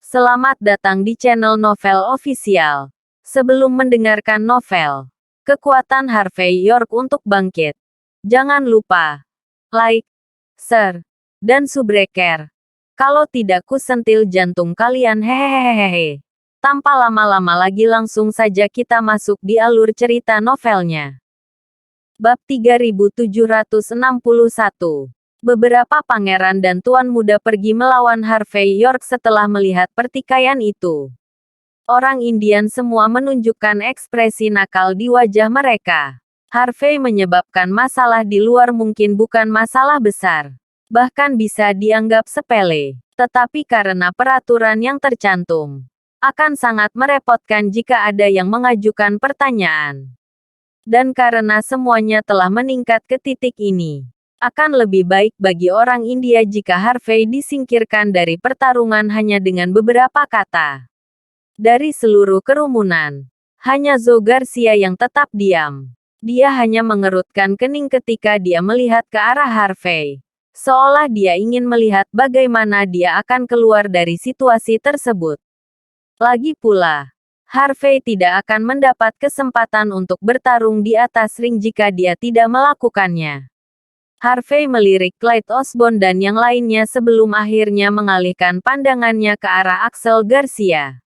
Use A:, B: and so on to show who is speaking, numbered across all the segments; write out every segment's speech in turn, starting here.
A: Selamat datang di channel Novel Official. Sebelum mendengarkan novel, kekuatan Harvey York untuk bangkit. Jangan lupa like, share, dan subscribe. Kalau tidak kusentil jantung kalian hehehehe. Tanpa lama-lama lagi langsung saja kita masuk di alur cerita novelnya. Bab 3761. Beberapa pangeran dan tuan muda pergi melawan Harvey York setelah melihat pertikaian itu. Orang Indian semua menunjukkan ekspresi nakal di wajah mereka. Harvey menyebabkan masalah di luar mungkin bukan masalah besar. Bahkan bisa dianggap sepele. Tetapi karena peraturan yang tercantum, akan sangat merepotkan jika ada yang mengajukan pertanyaan. Dan karena semuanya telah meningkat ke titik ini, akan lebih baik bagi orang India jika Harvey disingkirkan dari pertarungan hanya dengan beberapa kata. Dari seluruh kerumunan, hanya Zoe Garcia yang tetap diam. Dia hanya mengerutkan kening ketika dia melihat ke arah Harvey. Seolah dia ingin melihat bagaimana dia akan keluar dari situasi tersebut. Lagi pula, Harvey tidak akan mendapat kesempatan untuk bertarung di atas ring jika dia tidak melakukannya. Harvey melirik Clyde Osborne dan yang lainnya sebelum akhirnya mengalihkan pandangannya ke arah Axel Garcia.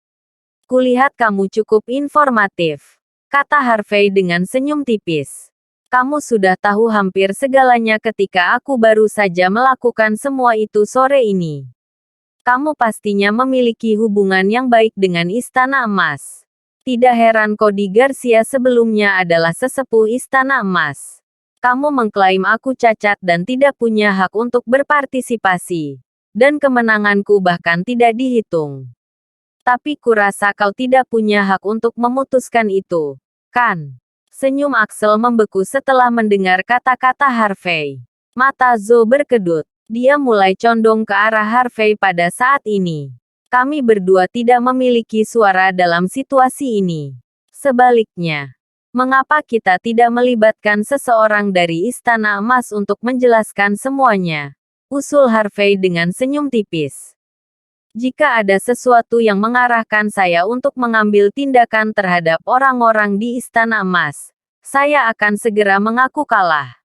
A: Kulihat kamu cukup informatif, kata Harvey dengan senyum tipis. Kamu sudah tahu hampir segalanya ketika aku baru saja melakukan semua itu sore ini. Kamu pastinya memiliki hubungan yang baik dengan Istana Emas. Tidak heran Cody Garcia sebelumnya adalah sesepuh Istana Emas. Kamu mengklaim aku cacat dan tidak punya hak untuk berpartisipasi. Dan kemenanganku bahkan tidak dihitung. Tapi kurasa kau tidak punya hak untuk memutuskan itu, kan? Senyum Axel membeku setelah mendengar kata-kata Harvey. Mata Zoe berkedut. Dia mulai condong ke arah Harvey pada saat ini. Kami berdua tidak memiliki suara dalam situasi ini. Sebaliknya, mengapa kita tidak melibatkan seseorang dari Istana Emas untuk menjelaskan semuanya? Usul Harvey dengan senyum tipis. Jika ada sesuatu yang mengarahkan saya untuk mengambil tindakan terhadap orang-orang di Istana Emas, saya akan segera mengaku kalah.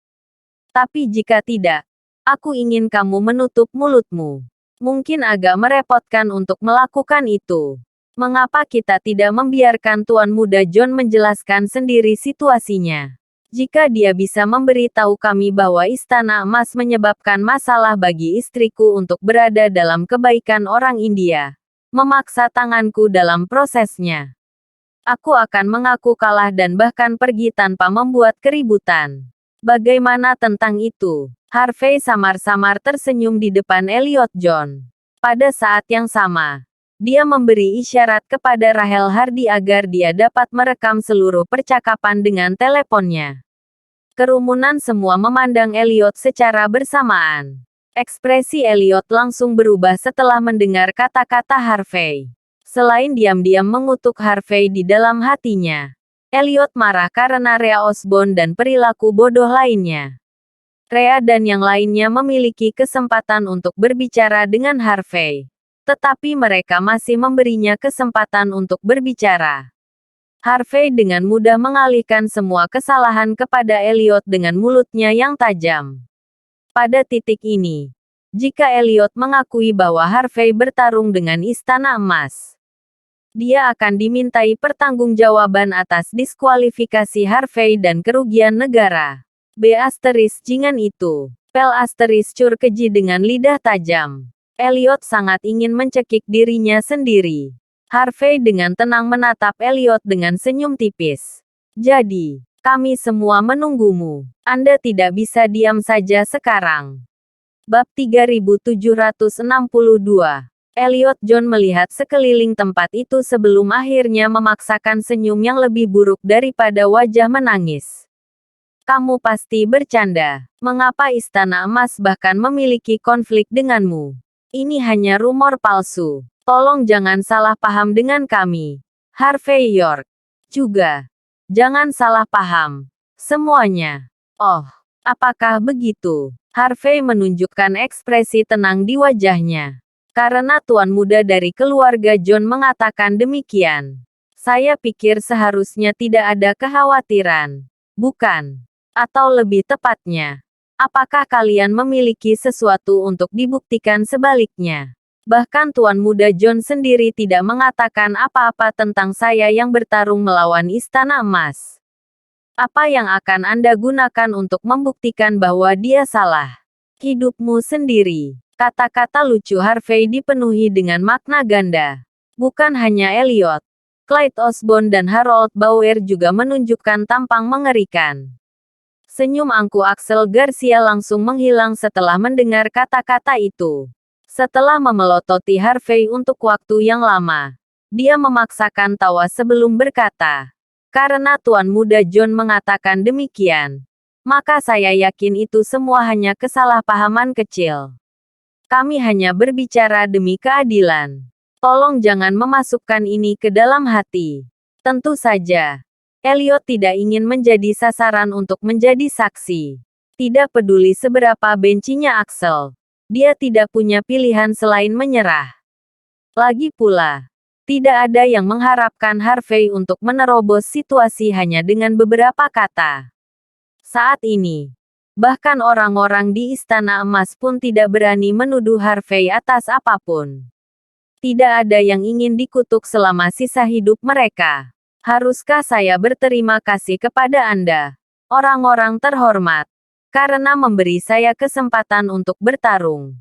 A: Tapi jika tidak, aku ingin kamu menutup mulutmu. Mungkin agak merepotkan untuk melakukan itu. Mengapa kita tidak membiarkan Tuan Muda John menjelaskan sendiri situasinya? Jika dia bisa memberitahu kami bahwa Istana Emas menyebabkan masalah bagi istriku untuk berada dalam kebaikan orang India, memaksa tanganku dalam prosesnya, aku akan mengaku kalah dan bahkan pergi tanpa membuat keributan. Bagaimana tentang itu? Harvey samar-samar tersenyum di depan Elliot John. Pada saat yang sama, dia memberi isyarat kepada Rahel Hardy agar dia dapat merekam seluruh percakapan dengan teleponnya. Kerumunan semua memandang Elliot secara bersamaan. Ekspresi Elliot langsung berubah setelah mendengar kata-kata Harvey. Selain diam-diam mengutuk Harvey di dalam hatinya, Elliot marah karena Rhea Osborne dan perilaku bodoh lainnya. Rhea dan yang lainnya memiliki kesempatan untuk berbicara dengan Harvey. Tetapi mereka masih memberinya kesempatan untuk berbicara. Harvey dengan mudah mengalihkan semua kesalahan kepada Elliot dengan mulutnya yang tajam. Pada titik ini, jika Elliot mengakui bahwa Harvey bertarung dengan Istana Emas, dia akan dimintai pertanggungjawaban atas diskualifikasi Harvey dan kerugian negara. Jingan itu. Pel cur keji dengan lidah tajam. Elliot sangat ingin mencekik dirinya sendiri. Harvey dengan tenang menatap Elliot dengan senyum tipis. Jadi, kami semua menunggumu. Anda tidak bisa diam saja sekarang. Bab 3762. Elliot John melihat sekeliling tempat itu sebelum akhirnya memaksakan senyum yang lebih buruk daripada wajah menangis. Kamu pasti bercanda. Mengapa Istana Emas bahkan memiliki konflik denganmu? Ini hanya rumor palsu. Tolong jangan salah paham dengan kami. Harvey York. Juga. Jangan salah paham. Semuanya. Oh, apakah begitu? Harvey menunjukkan ekspresi tenang di wajahnya. Karena tuan muda dari keluarga John mengatakan demikian. Saya pikir seharusnya tidak ada kekhawatiran. Bukan? Atau lebih tepatnya, apakah kalian memiliki sesuatu untuk dibuktikan sebaliknya? Bahkan tuan muda John sendiri tidak mengatakan apa-apa tentang saya yang bertarung melawan Istana Emas. Apa yang akan Anda gunakan untuk membuktikan bahwa dia salah? Hidupmu sendiri. Kata-kata lucu Harvey dipenuhi dengan makna ganda. Bukan hanya Elliot. Clyde Osborne dan Harold Bauer juga menunjukkan tampang mengerikan. Senyum angkuh Axel Garcia langsung menghilang setelah mendengar kata-kata itu. Setelah memelototi Harvey untuk waktu yang lama, dia memaksakan tawa sebelum berkata, "Karena Tuan Muda John mengatakan demikian, maka saya yakin itu semua hanya kesalahpahaman kecil. Kami hanya berbicara demi keadilan. Tolong jangan memasukkan ini ke dalam hati." Tentu saja, Elliot tidak ingin menjadi sasaran untuk menjadi saksi. Tidak peduli seberapa bencinya Axel, dia tidak punya pilihan selain menyerah. Lagi pula, tidak ada yang mengharapkan Harvey untuk menerobos situasi hanya dengan beberapa kata. Saat ini, bahkan orang-orang di Istana Emas pun tidak berani menuduh Harvey atas apapun. Tidak ada yang ingin dikutuk selama sisa hidup mereka. Haruskah saya berterima kasih kepada Anda, orang-orang terhormat, karena memberi saya kesempatan untuk bertarung?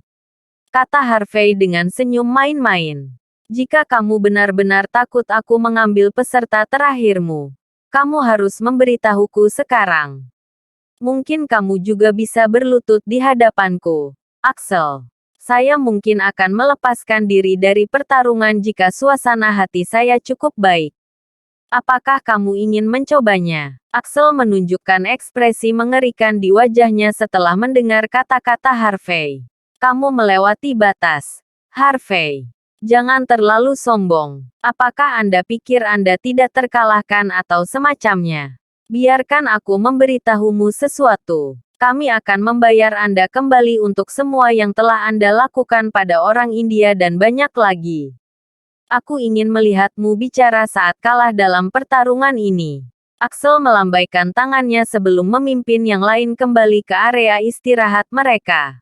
A: Kata Harvey dengan senyum main-main. Jika kamu benar-benar takut aku mengambil peserta terakhirmu, kamu harus memberitahuku sekarang. Mungkin kamu juga bisa berlutut di hadapanku, Axel. Saya mungkin akan melepaskan diri dari pertarungan jika suasana hati saya cukup baik. Apakah kamu ingin mencobanya? Axel menunjukkan ekspresi mengerikan di wajahnya setelah mendengar kata-kata Harvey. Kamu melewati batas, Harvey. Jangan terlalu sombong. Apakah Anda pikir Anda tidak terkalahkan atau semacamnya? Biarkan aku memberitahumu sesuatu. Kami akan membayar Anda kembali untuk semua yang telah Anda lakukan pada orang India dan banyak lagi. Aku ingin melihatmu bicara saat kalah dalam pertarungan ini. Axel melambaikan tangannya sebelum memimpin yang lain kembali ke area istirahat mereka.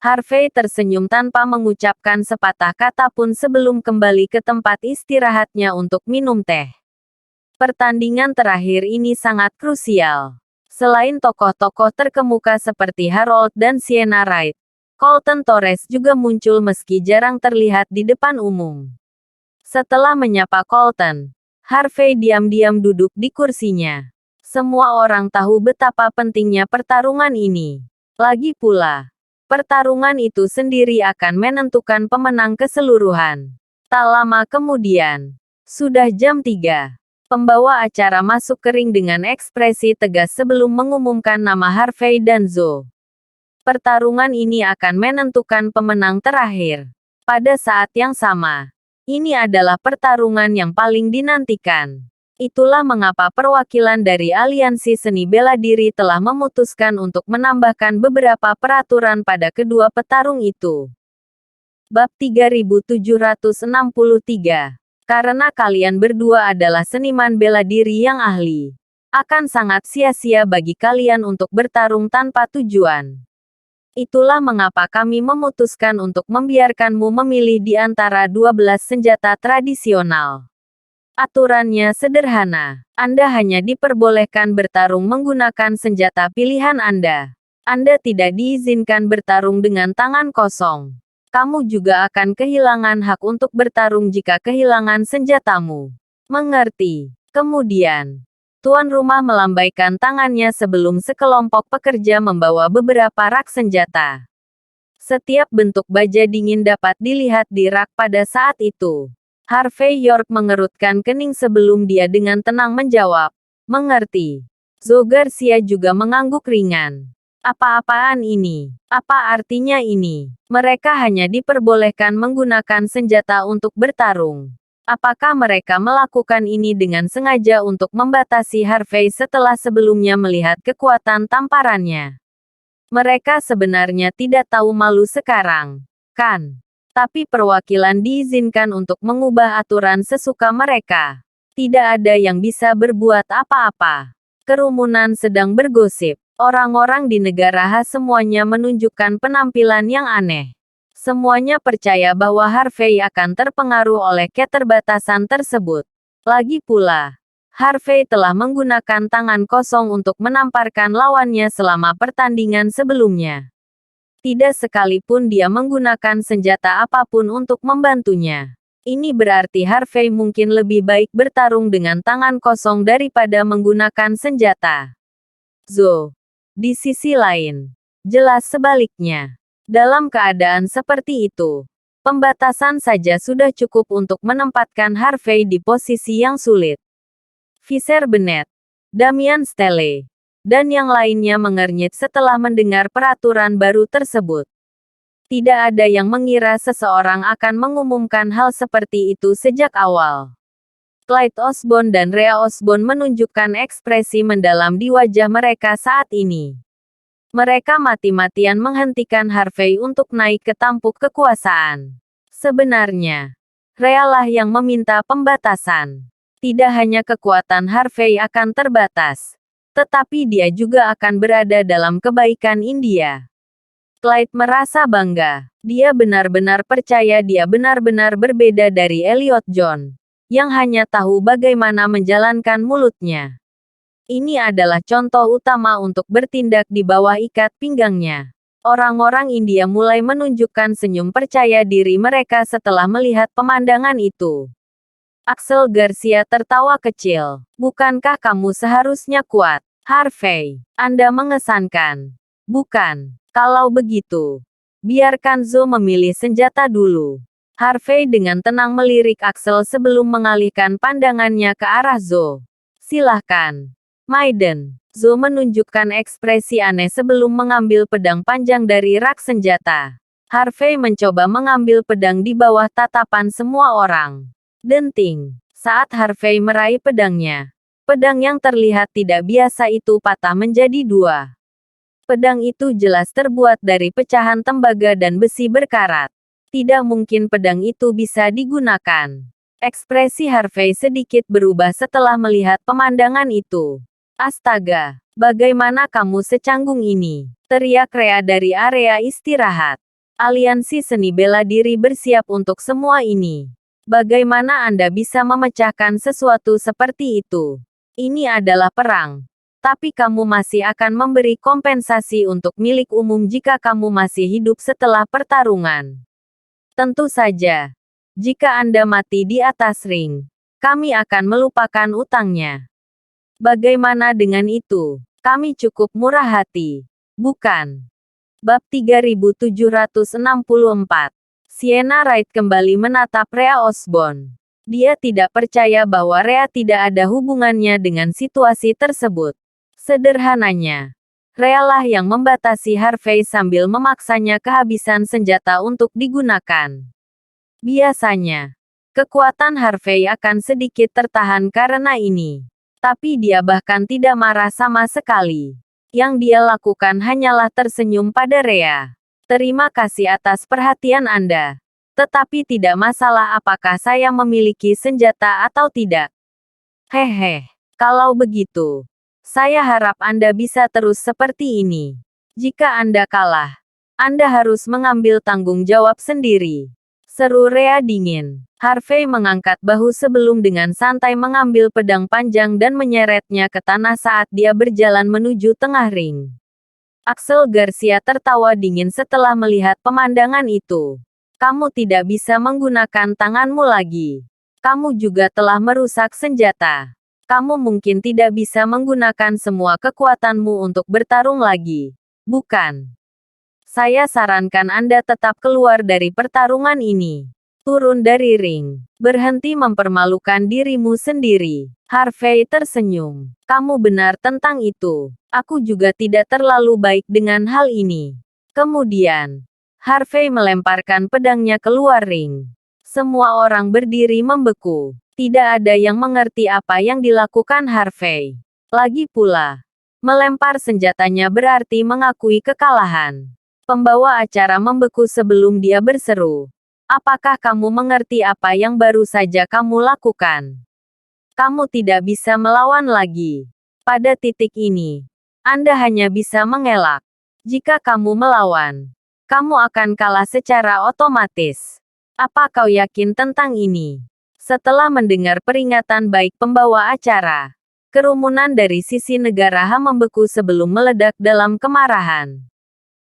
A: Harvey tersenyum tanpa mengucapkan sepatah kata pun sebelum kembali ke tempat istirahatnya untuk minum teh. Pertandingan terakhir ini sangat krusial. Selain tokoh-tokoh terkemuka seperti Harold dan Sienna Wright, Colton Torres juga muncul meski jarang terlihat di depan umum. Setelah menyapa Colton, Harvey diam-diam duduk di kursinya. Semua orang tahu betapa pentingnya pertarungan ini. Lagi pula, pertarungan itu sendiri akan menentukan pemenang keseluruhan. Tak lama kemudian, sudah jam 3. Pembawa acara masuk ke ring dengan ekspresi tegas sebelum mengumumkan nama Harvey dan Zo. Pertarungan ini akan menentukan pemenang terakhir. Pada saat yang sama, ini adalah pertarungan yang paling dinantikan. Itulah mengapa perwakilan dari Aliansi Seni Bela Diri telah memutuskan untuk menambahkan beberapa peraturan pada kedua petarung itu. Bab 3763. Karena kalian berdua adalah seniman bela diri yang ahli, akan sangat sia-sia bagi kalian untuk bertarung tanpa tujuan. Itulah mengapa kami memutuskan untuk membiarkanmu memilih di antara 12 senjata tradisional. Aturannya sederhana. Anda hanya diperbolehkan bertarung menggunakan senjata pilihan Anda. Anda tidak diizinkan bertarung dengan tangan kosong. Kamu juga akan kehilangan hak untuk bertarung jika kehilangan senjatamu. Mengerti? Kemudian, tuan rumah melambaikan tangannya sebelum sekelompok pekerja membawa beberapa rak senjata. Setiap bentuk baja dingin dapat dilihat di rak pada saat itu. Harvey York mengerutkan kening sebelum dia dengan tenang menjawab, "Mengerti." Zo Garcia juga mengangguk ringan. Apa-apaan ini? Apa artinya ini? Mereka hanya diperbolehkan menggunakan senjata untuk bertarung. Apakah mereka melakukan ini dengan sengaja untuk membatasi Harvey setelah sebelumnya melihat kekuatan tamparannya? Mereka sebenarnya tidak tahu malu sekarang, kan? Tapi perwakilan diizinkan untuk mengubah aturan sesuka mereka. Tidak ada yang bisa berbuat apa-apa. Kerumunan sedang bergosip. Orang-orang di negara H semuanya menunjukkan penampilan yang aneh. Semuanya percaya bahwa Harvey akan terpengaruh oleh keterbatasan tersebut. Lagi pula, Harvey telah menggunakan tangan kosong untuk menamparkan lawannya selama pertandingan sebelumnya. Tidak sekalipun dia menggunakan senjata apapun untuk membantunya. Ini berarti Harvey mungkin lebih baik bertarung dengan tangan kosong daripada menggunakan senjata. Zo. Di sisi lain, jelas sebaliknya. Dalam keadaan seperti itu, pembatasan saja sudah cukup untuk menempatkan Harvey di posisi yang sulit. Fisher Bennett, Damian Stelle, dan yang lainnya mengernyit setelah mendengar peraturan baru tersebut. Tidak ada yang mengira seseorang akan mengumumkan hal seperti itu sejak awal. Clyde Osborne dan Rhea Osborne menunjukkan ekspresi mendalam di wajah mereka saat ini. Mereka mati-matian menghentikan Harvey untuk naik ke tampuk kekuasaan. Sebenarnya, Rhea lah yang meminta pembatasan. Tidak hanya kekuatan Harvey akan terbatas, tetapi dia juga akan berada dalam kebaikan India. Clyde merasa bangga. Dia benar-benar percaya dia benar-benar berbeda dari Elliot John, yang hanya tahu bagaimana menjalankan mulutnya. Ini adalah contoh utama untuk bertindak di bawah ikat pinggangnya. Orang-orang India mulai menunjukkan senyum percaya diri mereka setelah melihat pemandangan itu. Axel Garcia tertawa kecil. Bukankah kamu seharusnya kuat, Harvey? Anda mengesankan. Bukan. Kalau begitu, biarkan Zo memilih senjata dulu. Harvey dengan tenang melirik Axel sebelum mengalihkan pandangannya ke arah Zo. Silahkan. Maiden. Zo menunjukkan ekspresi aneh sebelum mengambil pedang panjang dari rak senjata. Harvey mencoba mengambil pedang di bawah tatapan semua orang. Denting. Saat Harvey meraih pedangnya, pedang yang terlihat tidak biasa itu patah menjadi dua. Pedang itu jelas terbuat dari pecahan tembaga dan besi berkarat. Tidak mungkin pedang itu bisa digunakan. Ekspresi Harvey sedikit berubah setelah melihat pemandangan itu. Astaga, bagaimana kamu secanggung ini? Teriak Rhea dari area istirahat. Aliansi seni bela diri bersiap untuk semua ini. Bagaimana Anda bisa memecahkan sesuatu seperti itu? Ini adalah perang. Tapi kamu masih akan memberi kompensasi untuk milik umum jika kamu masih hidup setelah pertarungan. Tentu saja. Jika Anda mati di atas ring, kami akan melupakan utangnya. Bagaimana dengan itu? Kami cukup murah hati. Bukan? Bab 3764. Sienna Wright kembali menatap Rhea Osborne. Dia tidak percaya bahwa Rhea tidak ada hubungannya dengan situasi tersebut. Sederhananya, Rhea lah yang membatasi Harvey sambil memaksanya kehabisan senjata untuk digunakan. Biasanya, kekuatan Harvey akan sedikit tertahan karena ini. Tapi dia bahkan tidak marah sama sekali. Yang dia lakukan hanyalah tersenyum pada Rhea. Terima kasih atas perhatian Anda. Tetapi tidak masalah apakah saya memiliki senjata atau tidak. Hehe. Kalau begitu, saya harap Anda bisa terus seperti ini. Jika Anda kalah, Anda harus mengambil tanggung jawab sendiri. Seru Rhea dingin. Harvey mengangkat bahu sebelum dengan santai mengambil pedang panjang dan menyeretnya ke tanah saat dia berjalan menuju tengah ring. Axel Garcia tertawa dingin setelah melihat pemandangan itu. Kamu tidak bisa menggunakan tanganmu lagi. Kamu juga telah merusak senjata. Kamu mungkin tidak bisa menggunakan semua kekuatanmu untuk bertarung lagi. Bukan? Saya sarankan Anda tetap keluar dari pertarungan ini. Turun dari ring. Berhenti mempermalukan dirimu sendiri. Harvey tersenyum. Kamu benar tentang itu. Aku juga tidak terlalu baik dengan hal ini. Kemudian, Harvey melemparkan pedangnya keluar ring. Semua orang berdiri membeku. Tidak ada yang mengerti apa yang dilakukan Harvey. Lagi pula, melempar senjatanya berarti mengakui kekalahan. Pembawa acara membeku sebelum dia berseru. Apakah kamu mengerti apa yang baru saja kamu lakukan? Kamu tidak bisa melawan lagi. Pada titik ini, Anda hanya bisa mengelak. Jika kamu melawan, kamu akan kalah secara otomatis. Apa kau yakin tentang ini? Setelah mendengar peringatan baik pembawa acara, kerumunan dari sisi negara HAM membeku sebelum meledak dalam kemarahan.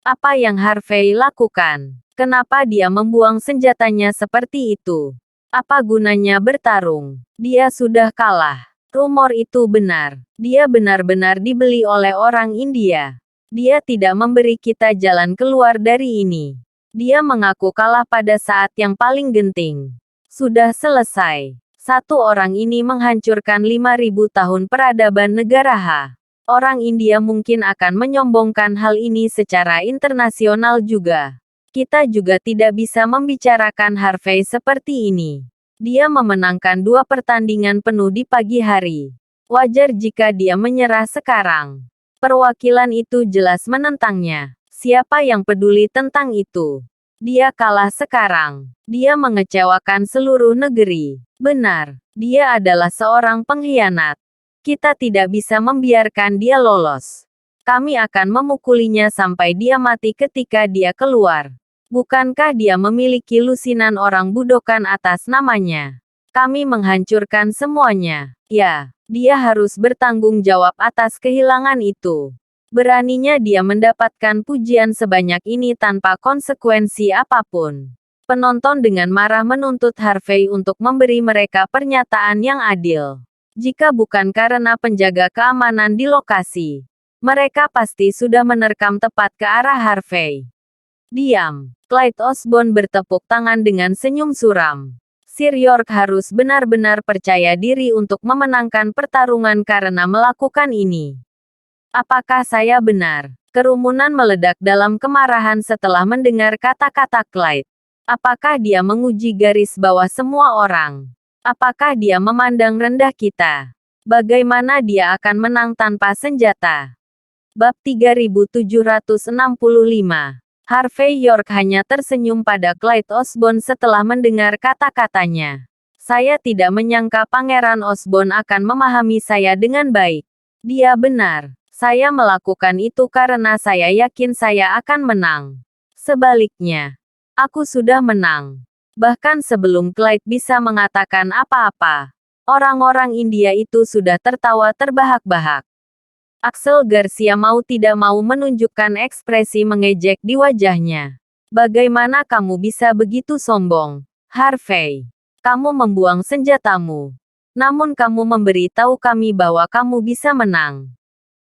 A: Apa yang Harvey lakukan? Kenapa dia membuang senjatanya seperti itu? Apa gunanya bertarung? Dia sudah kalah. Rumor itu benar. Dia benar-benar dibeli oleh orang India. Dia tidak memberi kita jalan keluar dari ini. Dia mengaku kalah pada saat yang paling genting. Sudah selesai. Satu orang ini menghancurkan 5.000 tahun peradaban negara H. Orang India mungkin akan menyombongkan hal ini secara internasional juga. Kita juga tidak bisa membicarakan Harvey seperti ini. Dia memenangkan 2 pertandingan penuh di pagi hari. Wajar jika dia menyerah sekarang. Perwakilan itu jelas menentangnya. Siapa yang peduli tentang itu? Dia kalah sekarang. Dia mengecewakan seluruh negeri. Benar, dia adalah seorang pengkhianat. Kita tidak bisa membiarkan dia lolos. Kami akan memukulinya sampai dia mati ketika dia keluar. Bukankah dia memiliki lusinan orang budokan atas namanya? Kami menghancurkan semuanya. Ya, dia harus bertanggung jawab atas kehilangan itu. Beraninya dia mendapatkan pujian sebanyak ini tanpa konsekuensi apapun. Penonton dengan marah menuntut Harvey untuk memberi mereka pernyataan yang adil. Jika bukan karena penjaga keamanan di lokasi, mereka pasti sudah menerkam tepat ke arah Harvey. Diam. Clyde Osborne bertepuk tangan dengan senyum suram. Sir York harus benar-benar percaya diri untuk memenangkan pertarungan karena melakukan ini. Apakah saya benar? Kerumunan meledak dalam kemarahan setelah mendengar kata-kata Clyde. Apakah dia menguji garis bawah semua orang? Apakah dia memandang rendah kita? Bagaimana dia akan menang tanpa senjata? Bab 3765. Harvey York hanya tersenyum pada Clyde Osborne setelah mendengar kata-katanya. Saya tidak menyangka Pangeran Osborne akan memahami saya dengan baik. Dia benar. Saya melakukan itu karena saya yakin saya akan menang. Sebaliknya, aku sudah menang. Bahkan sebelum Clyde bisa mengatakan apa-apa, orang-orang India itu sudah tertawa terbahak-bahak. Axel Garcia mau tidak mau menunjukkan ekspresi mengejek di wajahnya. Bagaimana kamu bisa begitu sombong, Harvey? Kamu membuang senjatamu. Namun kamu memberitahu kami bahwa kamu bisa menang.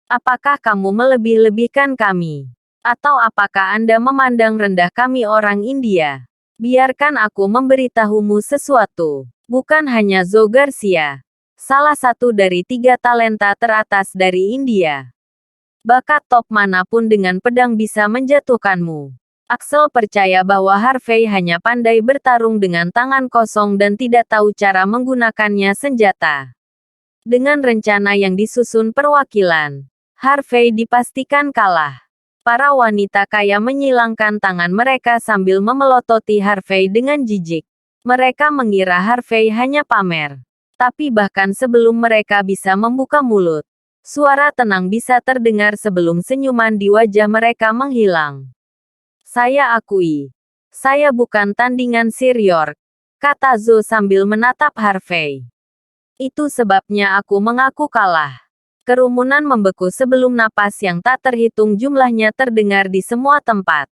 A: Apakah kamu melebih-lebihkan kami? Atau apakah Anda memandang rendah kami orang India? Biarkan aku memberitahumu sesuatu. Bukan hanya Zoe Garcia. Salah satu dari 3 talenta teratas dari India. Bakat top manapun dengan pedang bisa menjatuhkanmu. Axel percaya bahwa Harvey hanya pandai bertarung dengan tangan kosong dan tidak tahu cara menggunakannya senjata. Dengan rencana yang disusun perwakilan, Harvey dipastikan kalah. Para wanita kaya menyilangkan tangan mereka sambil memelototi Harvey dengan jijik. Mereka mengira Harvey hanya pamer. Tapi bahkan sebelum mereka bisa membuka mulut, suara tenang bisa terdengar sebelum senyuman di wajah mereka menghilang. Saya akui. Saya bukan tandingan Sir York, kata Zoe sambil menatap Harvey. Itu sebabnya aku mengaku kalah. Kerumunan membeku sebelum napas yang tak terhitung jumlahnya terdengar di semua tempat.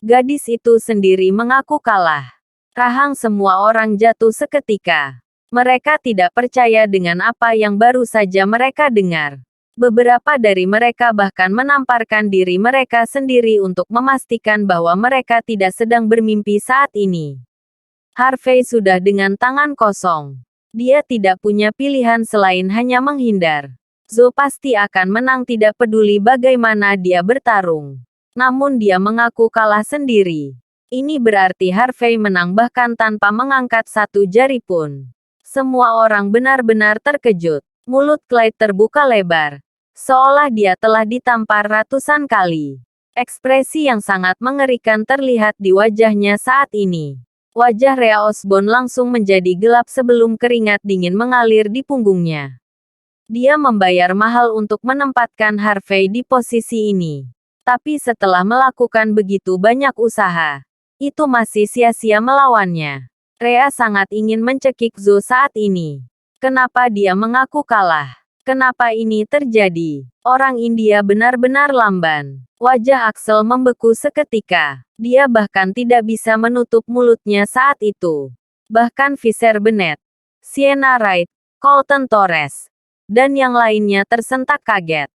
A: Gadis itu sendiri mengaku kalah. Rahang semua orang jatuh seketika. Mereka tidak percaya dengan apa yang baru saja mereka dengar. Beberapa dari mereka bahkan menamparkan diri mereka sendiri untuk memastikan bahwa mereka tidak sedang bermimpi saat ini. Harvey sudah dengan tangan kosong. Dia tidak punya pilihan selain hanya menghindar. Zoe pasti akan menang tidak peduli bagaimana dia bertarung. Namun dia mengaku kalah sendiri. Ini berarti Harvey menang bahkan tanpa mengangkat satu jari pun. Semua orang benar-benar terkejut. Mulut Clyde terbuka lebar. Seolah dia telah ditampar ratusan kali. Ekspresi yang sangat mengerikan terlihat di wajahnya saat ini. Wajah Rhea Osborn langsung menjadi gelap sebelum keringat dingin mengalir di punggungnya. Dia membayar mahal untuk menempatkan Harvey di posisi ini. Tapi setelah melakukan begitu banyak usaha, itu masih sia-sia melawannya. Rhea sangat ingin mencekik Zhou saat ini. Kenapa dia mengaku kalah? Kenapa ini terjadi? Orang India benar-benar lamban. Wajah Axel membeku seketika. Dia bahkan tidak bisa menutup mulutnya saat itu. Bahkan Fisher Bennett, Sienna Wright, Colton Torres, dan yang lainnya tersentak kaget.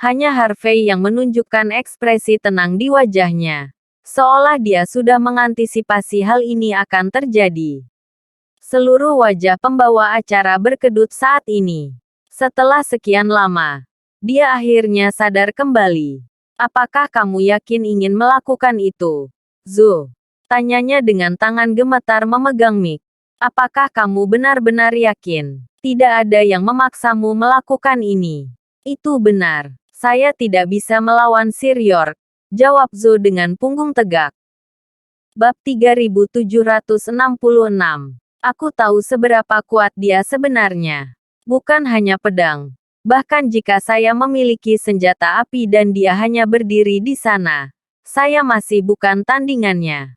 A: Hanya Harvey yang menunjukkan ekspresi tenang di wajahnya. Seolah dia sudah mengantisipasi hal ini akan terjadi. Seluruh wajah pembawa acara berkedut saat ini. Setelah sekian lama, dia akhirnya sadar kembali. Apakah kamu yakin ingin melakukan itu, Zhou? Tanyanya dengan tangan gemetar memegang mic. Apakah kamu benar-benar yakin? Tidak ada yang memaksamu melakukan ini. Itu benar. Saya tidak bisa melawan Sir York, jawab Zhou dengan punggung tegak. Bab 3766. Aku tahu seberapa kuat dia sebenarnya. Bukan hanya pedang. Bahkan jika saya memiliki senjata api dan dia hanya berdiri di sana, saya masih bukan tandingannya.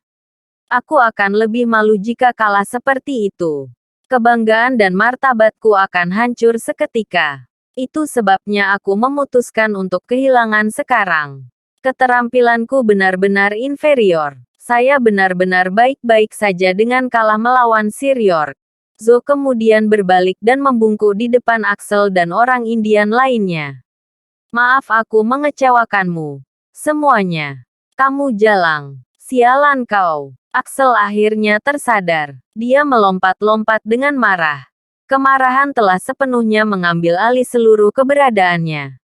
A: Aku akan lebih malu jika kalah seperti itu. Kebanggaan dan martabatku akan hancur seketika. Itu sebabnya aku memutuskan untuk kehilangan sekarang. Keterampilanku benar-benar inferior. Saya benar-benar baik-baik saja dengan kalah melawan Sir York. Zhou kemudian berbalik dan membungkuk di depan Axel dan orang Indian lainnya. Maaf aku mengecewakanmu. Semuanya. Kamu jalang. Sialan kau. Axel akhirnya tersadar. Dia melompat-lompat dengan marah. Kemarahan telah sepenuhnya mengambil alih seluruh keberadaannya.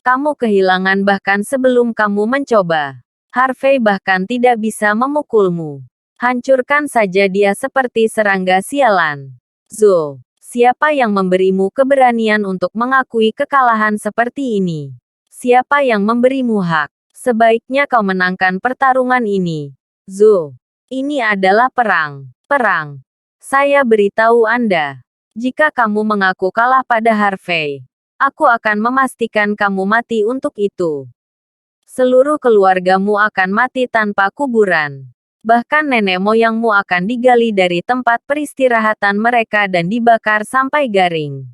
A: Kamu kehilangan bahkan sebelum kamu mencoba. Harvey bahkan tidak bisa memukulmu. Hancurkan saja dia seperti serangga sialan. Zhou, siapa yang memberimu keberanian untuk mengakui kekalahan seperti ini? Siapa yang memberimu hak? Sebaiknya kau menangkan pertarungan ini. Zhou. Ini adalah perang. Perang. Saya beritahu Anda. Jika kamu mengaku kalah pada Harvey, aku akan memastikan kamu mati untuk itu. Seluruh keluargamu akan mati tanpa kuburan. Bahkan nenek moyangmu akan digali dari tempat peristirahatan mereka dan dibakar sampai garing.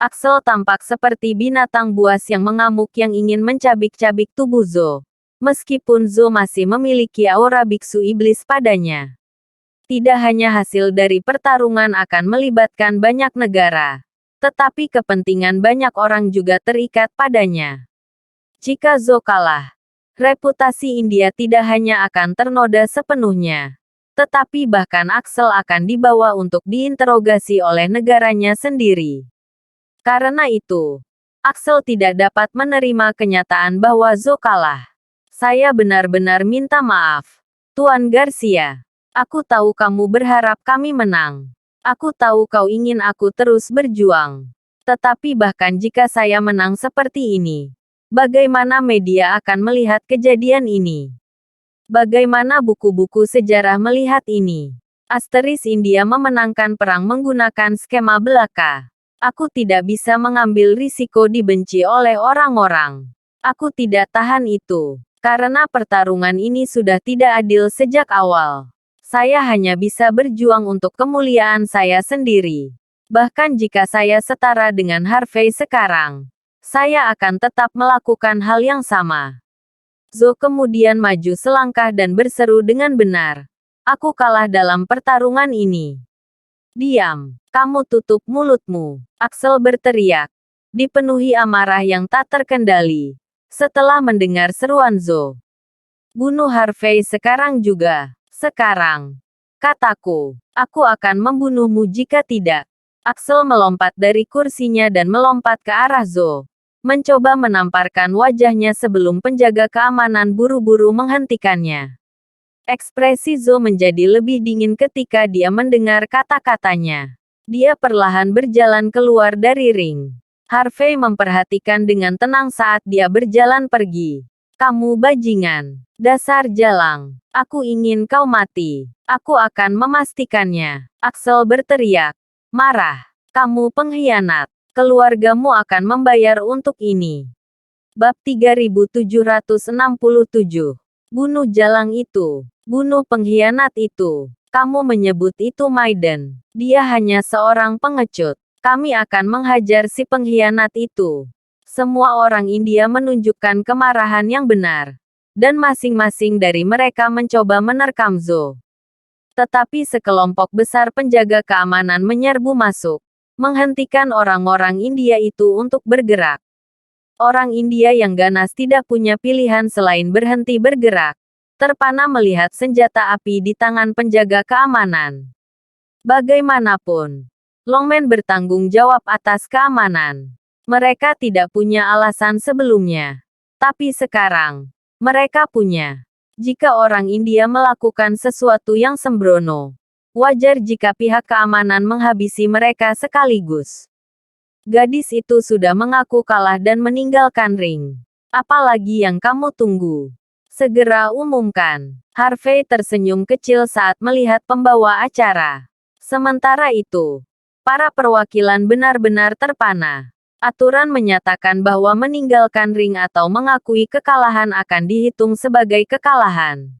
A: Axel tampak seperti binatang buas yang mengamuk yang ingin mencabik-cabik tubuh Zhou. Meskipun Zhou masih memiliki aura biksu iblis padanya. Tidak hanya hasil dari pertarungan akan melibatkan banyak negara, tetapi kepentingan banyak orang juga terikat padanya. Jika Zhou kalah, reputasi India tidak hanya akan ternoda sepenuhnya, tetapi bahkan Axel akan dibawa untuk diinterogasi oleh negaranya sendiri. Karena itu, Axel tidak dapat menerima kenyataan bahwa Zhou kalah. Saya benar-benar minta maaf, Tuan Garcia. Aku tahu kamu berharap kami menang. Aku tahu kau ingin aku terus berjuang. Tetapi bahkan jika saya menang seperti ini, bagaimana media akan melihat kejadian ini? Bagaimana buku-buku sejarah melihat ini? Asteris India memenangkan perang menggunakan skema belaka. Aku tidak bisa mengambil risiko dibenci oleh orang-orang. Aku tidak tahan itu. Karena pertarungan ini sudah tidak adil sejak awal. Saya hanya bisa berjuang untuk kemuliaan saya sendiri. Bahkan jika saya setara dengan Harvey sekarang, saya akan tetap melakukan hal yang sama. Zhou kemudian maju selangkah dan berseru dengan benar. Aku kalah dalam pertarungan ini. Diam. Kamu tutup mulutmu. Axel berteriak. Dipenuhi amarah yang tak terkendali. Setelah mendengar seruan Zhou. Bunuh Harvey sekarang juga. Sekarang. Kataku. Aku akan membunuhmu jika tidak. Axel melompat dari kursinya dan melompat ke arah Zhou. Mencoba menamparkan wajahnya sebelum penjaga keamanan buru-buru menghentikannya. Ekspresi Zhou menjadi lebih dingin ketika dia mendengar kata-katanya. Dia perlahan berjalan keluar dari ring. Harvey memperhatikan dengan tenang saat dia berjalan pergi. Kamu bajingan. Dasar jalang. Aku ingin kau mati. Aku akan memastikannya. Axel berteriak. Marah. Kamu pengkhianat. Keluargamu akan membayar untuk ini. Bab 3767. Bunuh jalang itu. Bunuh pengkhianat itu. Kamu menyebut itu Maiden. Dia hanya seorang pengecut. Kami akan menghajar si pengkhianat itu. Semua orang India menunjukkan kemarahan yang benar. Dan masing-masing dari mereka mencoba menerkam Zhou. Tetapi sekelompok besar penjaga keamanan menyerbu masuk. Menghentikan orang-orang India itu untuk bergerak. Orang India yang ganas tidak punya pilihan selain berhenti bergerak. Terpana melihat senjata api di tangan penjaga keamanan. Bagaimanapun, Longman bertanggung jawab atas keamanan. Mereka tidak punya alasan sebelumnya. Tapi sekarang, mereka punya. Jika orang India melakukan sesuatu yang sembrono, wajar jika pihak keamanan menghabisi mereka sekaligus. Gadis itu sudah mengaku kalah dan meninggalkan ring. Apalagi yang kamu tunggu? Segera umumkan. Harvey tersenyum kecil saat melihat pembawa acara. Sementara itu, para perwakilan benar-benar terpana. Aturan menyatakan bahwa meninggalkan ring atau mengakui kekalahan akan dihitung sebagai kekalahan.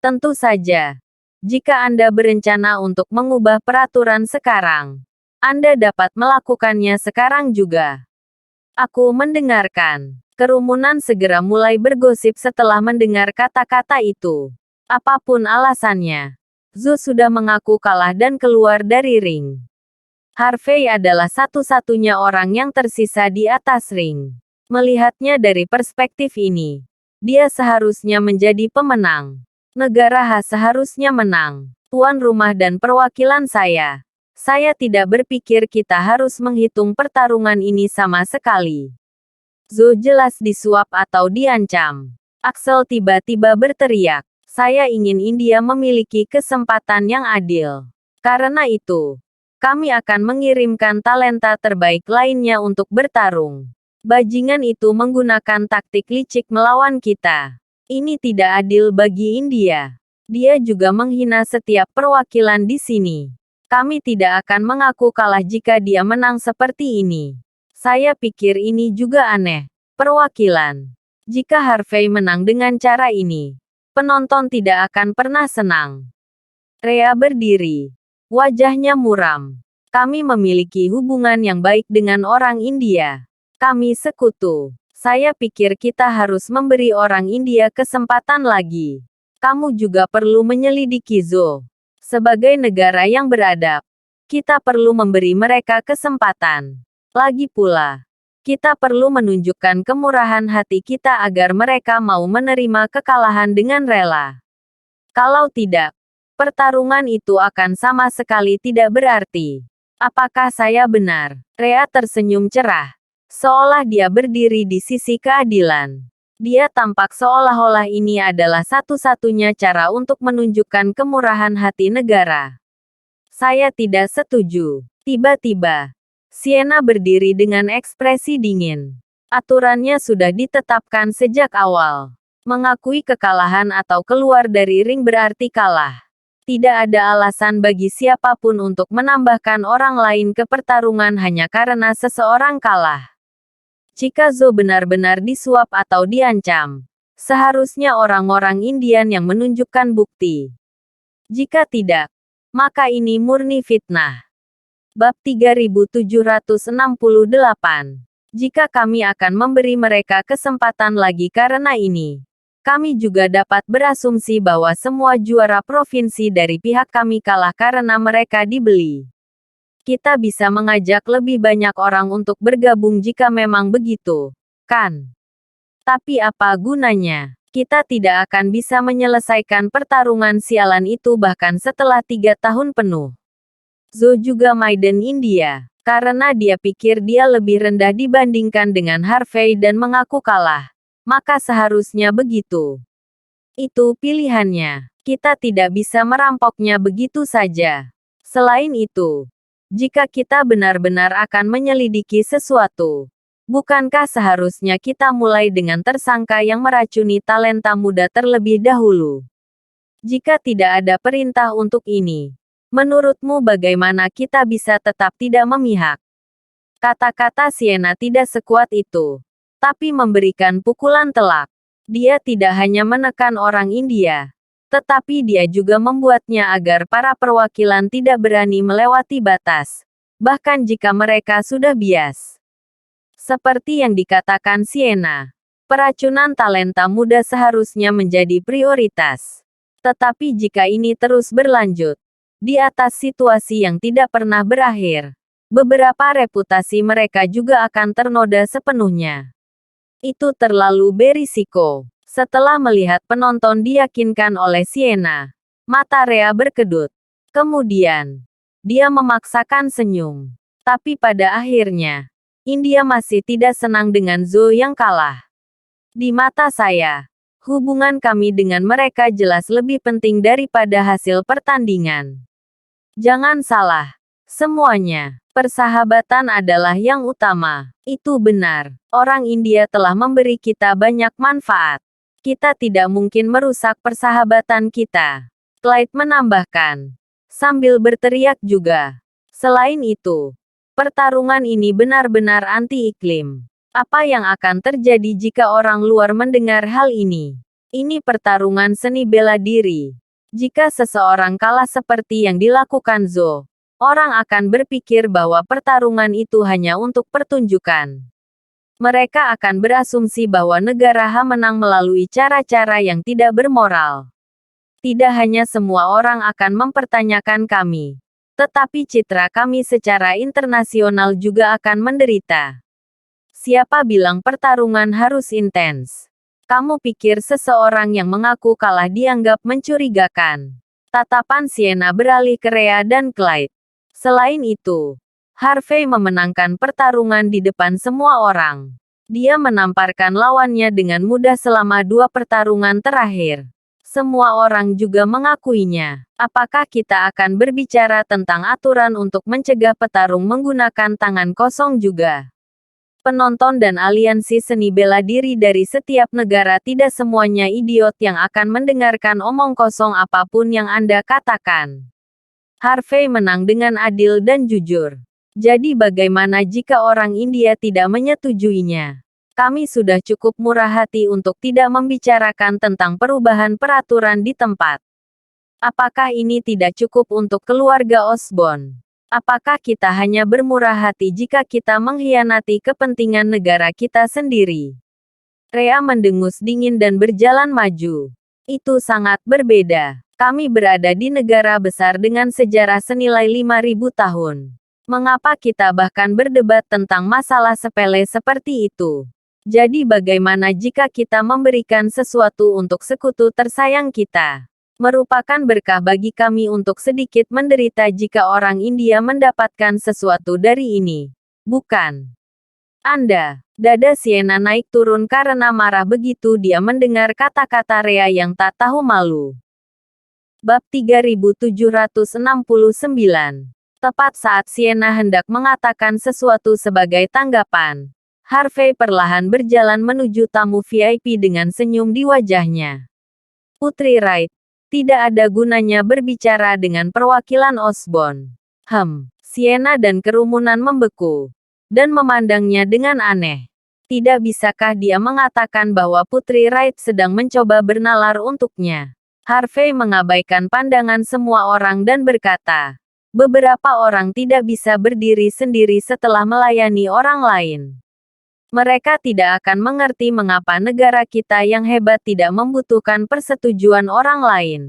A: Tentu saja, jika Anda berencana untuk mengubah peraturan sekarang, Anda dapat melakukannya sekarang juga. Aku mendengarkan. Kerumunan segera mulai bergosip setelah mendengar kata-kata itu. Apapun alasannya, Zhou sudah mengaku kalah dan keluar dari ring. Harvey adalah satu-satunya orang yang tersisa di atas ring. Melihatnya dari perspektif ini, dia seharusnya menjadi pemenang. Negara khas seharusnya menang. Tuan rumah dan perwakilan saya. Saya tidak berpikir kita harus menghitung pertarungan ini sama sekali. Zhou jelas disuap atau diancam. Axel tiba-tiba berteriak. Saya ingin India memiliki kesempatan yang adil. Karena itu, kami akan mengirimkan talenta terbaik lainnya untuk bertarung. Bajingan itu menggunakan taktik licik melawan kita. Ini tidak adil bagi India. Dia juga menghina setiap perwakilan di sini. Kami tidak akan mengaku kalah jika dia menang seperti ini. Saya pikir ini juga aneh. Perwakilan. Jika Harvey menang dengan cara ini, penonton tidak akan pernah senang. Rea berdiri. Wajahnya muram. Kami memiliki hubungan yang baik dengan orang India. Kami sekutu. Saya pikir kita harus memberi orang India kesempatan lagi. Kamu juga perlu menyelidiki Zhou. Sebagai negara yang beradab, kita perlu memberi mereka kesempatan. Lagi pula, kita perlu menunjukkan kemurahan hati kita agar mereka mau menerima kekalahan dengan rela. Kalau tidak, pertarungan itu akan sama sekali tidak berarti. Apakah saya benar? Rea tersenyum cerah. Seolah dia berdiri di sisi keadilan. Dia tampak seolah-olah ini adalah satu-satunya cara untuk menunjukkan kemurahan hati negara. Saya tidak setuju. Tiba-tiba, Sienna berdiri dengan ekspresi dingin. Aturannya sudah ditetapkan sejak awal. Mengakui kekalahan atau keluar dari ring berarti kalah. Tidak ada alasan bagi siapapun untuk menambahkan orang lain ke pertarungan hanya karena seseorang kalah. Jika Zhou benar-benar disuap atau diancam, seharusnya orang-orang Indian yang menunjukkan bukti. Jika tidak, maka ini murni fitnah. Bab 3768. Jika kami akan memberi mereka kesempatan lagi karena ini, kami juga dapat berasumsi bahwa semua juara provinsi dari pihak kami kalah karena mereka dibeli. Kita bisa mengajak lebih banyak orang untuk bergabung jika memang begitu, kan? Tapi apa gunanya? Kita tidak akan bisa menyelesaikan pertarungan sialan itu bahkan setelah 3 tahun penuh. Zhou juga Maiden India, karena dia pikir dia lebih rendah dibandingkan dengan Harvey dan mengaku kalah. Maka seharusnya begitu. Itu pilihannya. Kita tidak bisa merampoknya begitu saja. Selain itu, jika kita benar-benar akan menyelidiki sesuatu, Bukankah seharusnya kita mulai dengan tersangka yang meracuni talenta muda terlebih dahulu? Jika tidak ada perintah untuk ini, menurutmu bagaimana kita bisa tetap tidak memihak? Kata-kata Sienna tidak sekuat itu, tapi memberikan pukulan telak. Dia tidak hanya menekan orang India, tetapi dia juga membuatnya agar para perwakilan tidak berani melewati batas, bahkan jika mereka sudah bias. Seperti yang dikatakan Sienna, peracunan talenta muda seharusnya menjadi prioritas. Tetapi jika ini terus berlanjut, di atas situasi yang tidak pernah berakhir, beberapa reputasi mereka juga akan ternoda sepenuhnya. Itu terlalu berisiko. Setelah melihat penonton diyakinkan oleh Sienna, mata Rhea berkedut. Kemudian, dia memaksakan senyum. Tapi pada akhirnya, India masih tidak senang dengan Zhou yang kalah. Di mata saya, hubungan kami dengan mereka jelas lebih penting daripada hasil pertandingan. Jangan salah. Semuanya, persahabatan adalah yang utama. Itu benar. Orang India telah memberi kita banyak manfaat. Kita tidak mungkin merusak persahabatan kita. Clyde menambahkan, sambil berteriak juga. Selain itu, pertarungan ini benar-benar anti-iklim. Apa yang akan terjadi jika orang luar mendengar hal ini? Ini pertarungan seni bela diri. Jika seseorang kalah seperti yang dilakukan Zhou, orang akan berpikir bahwa pertarungan itu hanya untuk pertunjukan. Mereka akan berasumsi bahwa negara Ha menang melalui cara-cara yang tidak bermoral. Tidak hanya semua orang akan mempertanyakan kami, tetapi citra kami secara internasional juga akan menderita. Siapa bilang pertarungan harus intens? Kamu pikir seseorang yang mengaku kalah dianggap mencurigakan? Tatapan Sienna beralih ke Rhea dan Clyde. Selain itu, Harvey memenangkan pertarungan di depan semua orang. Dia menamparkan lawannya dengan mudah selama 2 pertarungan terakhir. Semua orang juga mengakuinya. Apakah kita akan berbicara tentang aturan untuk mencegah petarung menggunakan tangan kosong juga? Penonton dan aliansi seni bela diri dari setiap negara tidak semuanya idiot yang akan mendengarkan omong kosong apapun yang Anda katakan. Harvey menang dengan adil dan jujur. Jadi bagaimana jika orang India tidak menyetujuinya? Kami sudah cukup murah hati untuk tidak membicarakan tentang perubahan peraturan di tempat. Apakah ini tidak cukup untuk keluarga Osborne? Apakah kita hanya bermurah hati jika kita mengkhianati kepentingan negara kita sendiri? Rhea mendengus dingin dan berjalan maju. Itu sangat berbeda. Kami berada di negara besar dengan sejarah senilai 5.000 tahun. Mengapa kita bahkan berdebat tentang masalah sepele seperti itu? Jadi bagaimana jika kita memberikan sesuatu untuk sekutu tersayang kita? Merupakan berkah bagi kami untuk sedikit menderita jika orang India mendapatkan sesuatu dari ini. Bukan? Anda. Dada Sienna naik turun karena marah begitu dia mendengar kata-kata Rhea yang tak tahu malu. Bab 3769. Tepat saat Sienna hendak mengatakan sesuatu sebagai tanggapan, Harvey perlahan berjalan menuju tamu VIP dengan senyum di wajahnya. Putri Wright. Tidak ada gunanya berbicara dengan perwakilan Osborne. Sienna dan kerumunan membeku dan memandangnya dengan aneh. Tidak bisakah dia mengatakan bahwa Putri Wright sedang mencoba bernalar untuknya? Harvey mengabaikan pandangan semua orang dan berkata, beberapa orang tidak bisa berdiri sendiri setelah melayani orang lain. Mereka tidak akan mengerti mengapa negara kita yang hebat tidak membutuhkan persetujuan orang lain.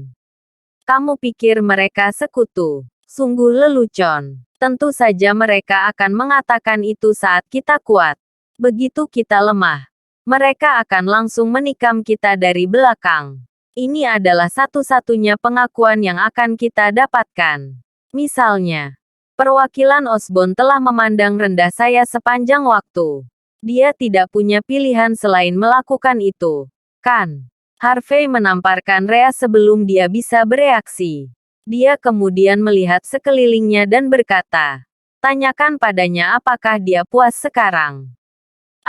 A: Kamu pikir mereka sekutu? Sungguh lelucon. Tentu saja mereka akan mengatakan itu saat kita kuat. Begitu kita lemah, mereka akan langsung menikam kita dari belakang. Ini adalah satu-satunya pengakuan yang akan kita dapatkan. Misalnya, perwakilan Osborne telah memandang rendah saya sepanjang waktu. Dia tidak punya pilihan selain melakukan itu, kan? Harvey menamparkan Rhea sebelum dia bisa bereaksi. Dia kemudian melihat sekelilingnya dan berkata, tanyakan padanya apakah dia puas sekarang.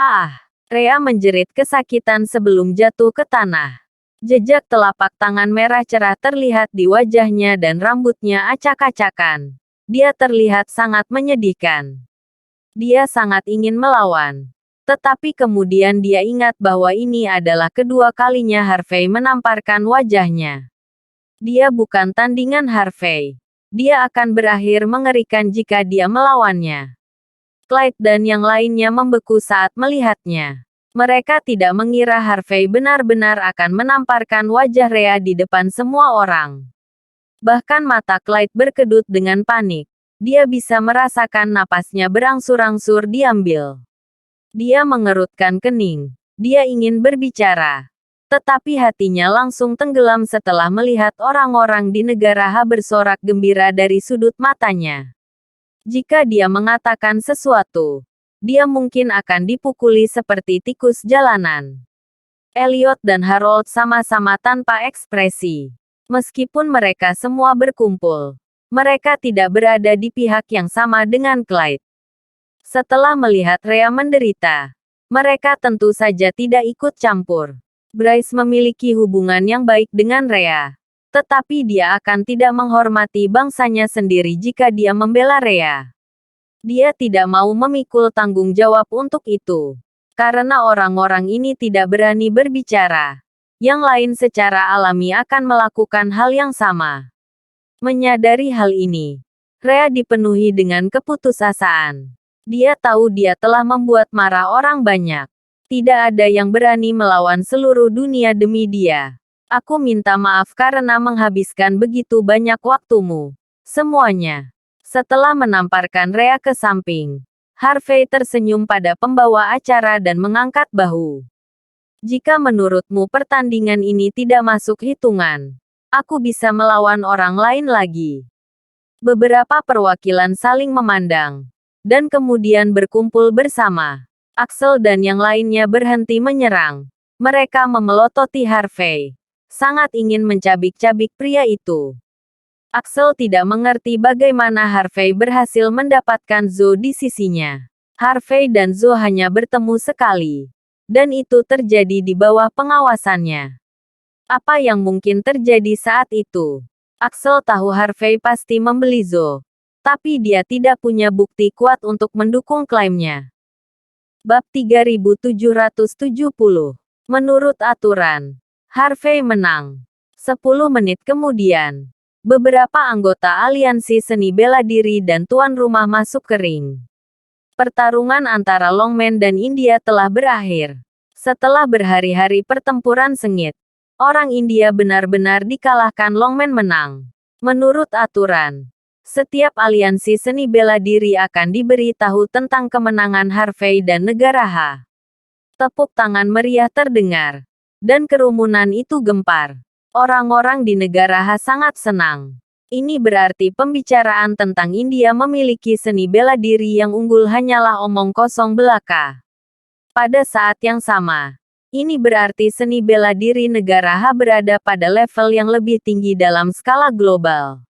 A: Ah! Rea menjerit kesakitan sebelum jatuh ke tanah. Jejak telapak tangan merah cerah terlihat di wajahnya dan rambutnya acak-acakan. Dia terlihat sangat menyedihkan. Dia sangat ingin melawan. Tetapi kemudian dia ingat bahwa ini adalah kedua kalinya Harvey menamparkan wajahnya. Dia bukan tandingan Harvey. Dia akan berakhir mengerikan jika dia melawannya. Clyde dan yang lainnya membeku saat melihatnya. Mereka tidak mengira Harvey benar-benar akan menamparkan wajah Rea di depan semua orang. Bahkan mata Clyde berkedut dengan panik. Dia bisa merasakan napasnya berangsur-angsur diambil. Dia mengerutkan kening. Dia ingin berbicara. Tetapi hatinya langsung tenggelam setelah melihat orang-orang di negara H bersorak gembira dari sudut matanya. Jika dia mengatakan sesuatu, dia mungkin akan dipukuli seperti tikus jalanan. Elliot dan Harold sama-sama tanpa ekspresi. Meskipun mereka semua berkumpul, mereka tidak berada di pihak yang sama dengan Clyde. Setelah melihat Rea menderita, mereka tentu saja tidak ikut campur. Bryce memiliki hubungan yang baik dengan Rea. Tetapi dia akan tidak menghormati bangsanya sendiri jika dia membela Rea. Dia tidak mau memikul tanggung jawab untuk itu. Karena orang-orang ini tidak berani berbicara. Yang lain secara alami akan melakukan hal yang sama. Menyadari hal ini, Rea dipenuhi dengan keputusasaan. Dia tahu dia telah membuat marah orang banyak. Tidak ada yang berani melawan seluruh dunia demi dia. Aku minta maaf karena menghabiskan begitu banyak waktumu. Semuanya. Setelah menamparkan Rea ke samping, Harvey tersenyum pada pembawa acara dan mengangkat bahu. Jika menurutmu pertandingan ini tidak masuk hitungan, aku bisa melawan orang lain lagi. Beberapa perwakilan saling memandang, dan kemudian berkumpul bersama. Axel dan yang lainnya berhenti menyerang. Mereka memelototi Harvey. Sangat ingin mencabik-cabik pria itu. Axel tidak mengerti bagaimana Harvey berhasil mendapatkan Zo di sisinya. Harvey dan Zo hanya bertemu sekali. Dan itu terjadi di bawah pengawasannya. Apa yang mungkin terjadi saat itu? Axel tahu Harvey pasti membeli Zo. Tapi dia tidak punya bukti kuat untuk mendukung klaimnya. Bab 3770. Menurut aturan, Harvey menang. 10 menit kemudian, beberapa anggota aliansi seni bela diri dan tuan rumah masuk ke ring. Pertarungan antara Longman dan India telah berakhir. Setelah berhari-hari pertempuran sengit, orang India benar-benar dikalahkan. Longman menang. Menurut aturan, setiap aliansi seni bela diri akan diberi tahu tentang kemenangan Harvey dan negara H. Tepuk tangan meriah terdengar. Dan kerumunan itu gempar. Orang-orang di negara H sangat senang. Ini berarti pembicaraan tentang India memiliki seni bela diri yang unggul hanyalah omong kosong belaka. Pada saat yang sama, ini berarti seni bela diri negara H berada pada level yang lebih tinggi dalam skala global.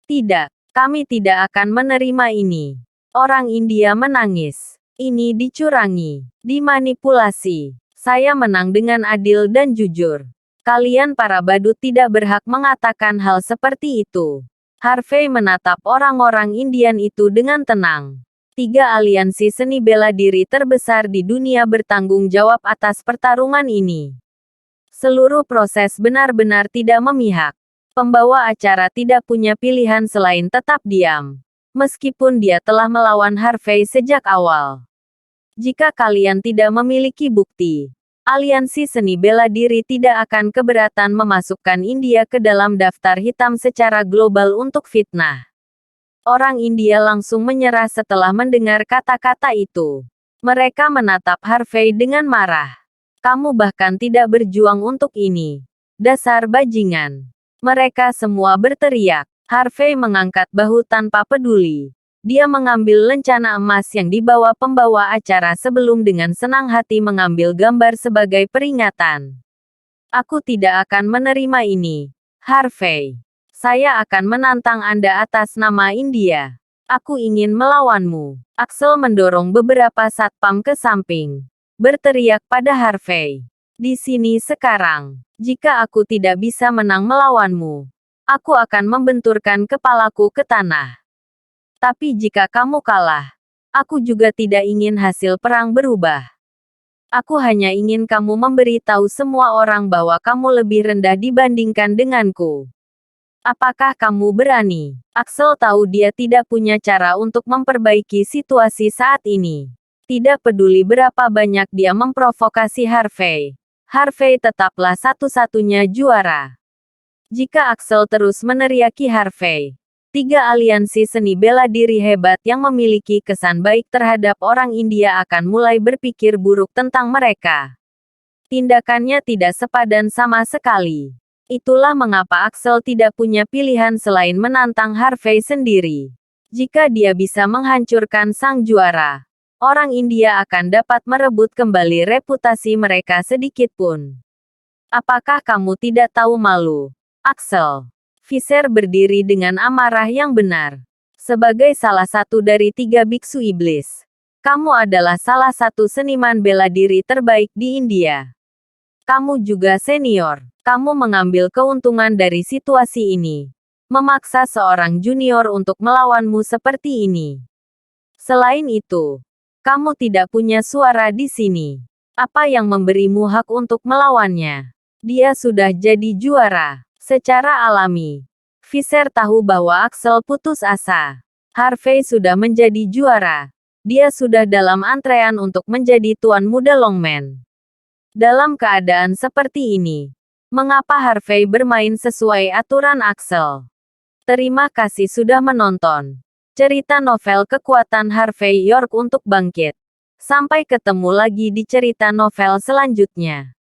A: Tidak, kami tidak akan menerima ini. Orang India menangis. Ini dicurangi, dimanipulasi. Saya menang dengan adil dan jujur. Kalian para badut tidak berhak mengatakan hal seperti itu. Harvey menatap orang-orang Indian itu dengan tenang. 3 aliansi seni bela diri terbesar di dunia bertanggung jawab atas pertarungan ini. Seluruh proses benar-benar tidak memihak. Pembawa acara tidak punya pilihan selain tetap diam. Meskipun dia telah melawan Harvey sejak awal. Jika kalian tidak memiliki bukti, aliansi seni bela diri tidak akan keberatan memasukkan India ke dalam daftar hitam secara global untuk fitnah. Orang India langsung menyerah setelah mendengar kata-kata itu. Mereka menatap Harvey dengan marah. Kamu bahkan tidak berjuang untuk ini. Dasar bajingan. Mereka semua berteriak. Harvey mengangkat bahu tanpa peduli. Dia mengambil lencana emas yang dibawa pembawa acara sebelum dengan senang hati mengambil gambar sebagai peringatan. Aku tidak akan menerima ini. Harvey. Saya akan menantang Anda atas nama India. Aku ingin melawanmu. Axel mendorong beberapa satpam ke samping. berteriak pada Harvey. Di sini sekarang. Jika aku tidak bisa menang melawanmu, aku akan membenturkan kepalaku ke tanah. Tapi jika kamu kalah, aku juga tidak ingin hasil perang berubah. Aku hanya ingin kamu memberitahu semua orang bahwa kamu lebih rendah dibandingkan denganku. Apakah kamu berani? Axel tahu dia tidak punya cara untuk memperbaiki situasi saat ini. Tidak peduli berapa banyak dia memprovokasi Harvey. Harvey tetaplah satu-satunya juara. Jika Axel terus meneriaki Harvey, 3 aliansi seni bela diri hebat yang memiliki kesan baik terhadap orang India akan mulai berpikir buruk tentang mereka. Tindakannya tidak sepadan sama sekali. Itulah mengapa Axel tidak punya pilihan selain menantang Harvey sendiri. Jika dia bisa menghancurkan sang juara, orang India akan dapat merebut kembali reputasi mereka sedikit pun. Apakah kamu tidak tahu malu, Axel? Visser berdiri dengan amarah yang benar. Sebagai salah satu dari 3 biksu iblis, kamu adalah salah satu seniman bela diri terbaik di India. Kamu juga senior. Kamu mengambil keuntungan dari situasi ini. Memaksa seorang junior untuk melawanmu seperti ini. Selain itu, kamu tidak punya suara di sini. Apa yang memberimu hak untuk melawannya? Dia sudah jadi juara. Secara alami, Visser tahu bahwa Axel putus asa. Harvey sudah menjadi juara. Dia sudah dalam antrean untuk menjadi tuan muda Longman. Dalam keadaan seperti ini, mengapa Harvey bermain sesuai aturan Axel? Terima kasih sudah menonton. Cerita novel kekuatan Harvey York untuk bangkit. Sampai ketemu lagi di cerita novel selanjutnya.